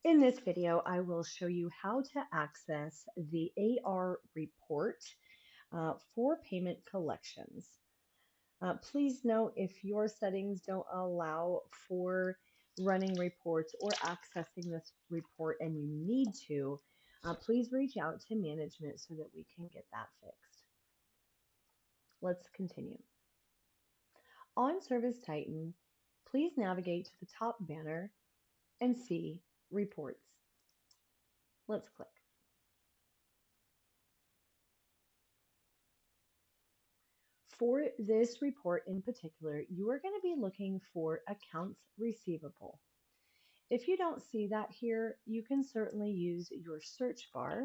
In this video, I will show you how to access the AR report for payment collections. Please note if your settings don't allow for running reports or accessing this report and you need to, please reach out to management so that we can get that fixed. Let's continue. On ServiceTitan, please navigate to the top banner and see Reports. Let's click. For this report in particular, you are going to be looking for accounts receivable. If you don't see that here, you can certainly use your search bar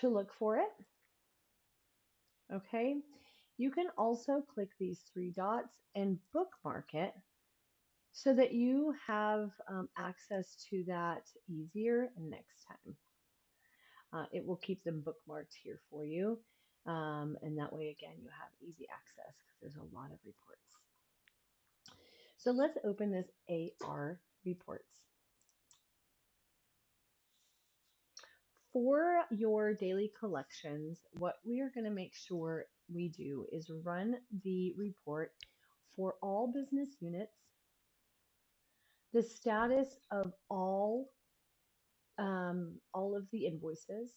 to look for it. Okay. You can also click these three dots and bookmark it so that you have access to that easier next time. It will keep them bookmarked here for you. And that way, again, you have easy access because there's a lot of reports. So let's open this AR reports. For your daily collections, what we are going to make sure we do is run the report for all business units, the status of all of the invoices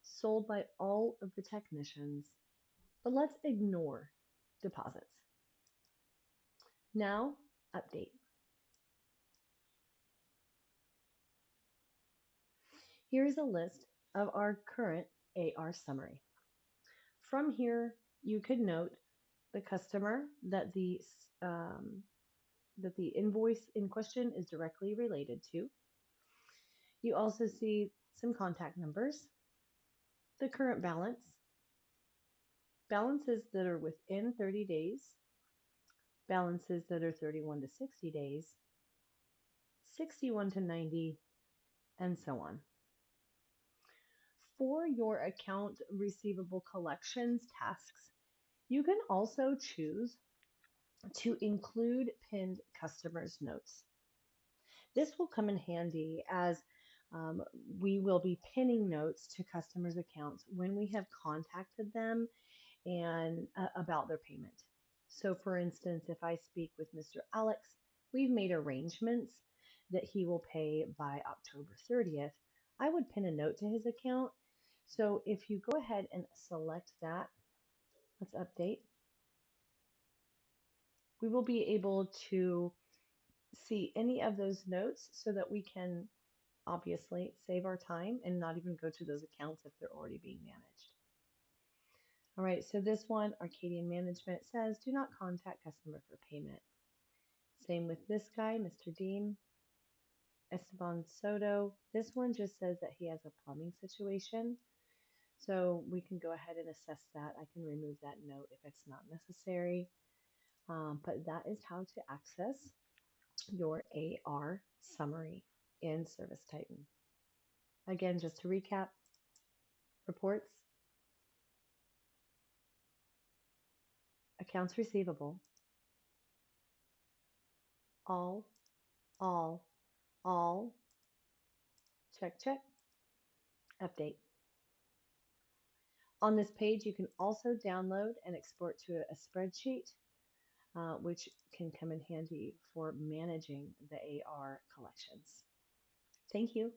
sold by all of the technicians, but let's ignore deposits. Now, update. Here's a list of our current AR summary. From here, you could note the customer that the invoice in question is directly related to. You also see some contact numbers, the current balance, balances that are within 30 days, balances that are 31 to 60 days, 61 to 90, and so on. For your account receivable collections tasks, you can also choose to include pinned customers notes. This will come in handy as we will be pinning notes to customers' accounts when we have contacted them and about their payment. So for instance, if I speak with Mr. Alex, we've made arrangements that he will pay by October 30th. I would pin a note to his account. So if you go ahead and select that, let's update. We will be able to see any of those notes so that we can obviously save our time and not even go to those accounts if they're already being managed. All right, so this one, Arcadian Management says, do not contact customer for payment. Same with this guy, Mr. Dean. Esteban Soto, this one just says that he has a plumbing situation. So we can go ahead and assess that. I can remove that note if it's not necessary. But that is how to access your AR summary in ServiceTitan. Again, just to recap, reports, accounts receivable, all, check, update. On this page, you can also download and export to a spreadsheet, which can come in handy for managing the AR collections. Thank you.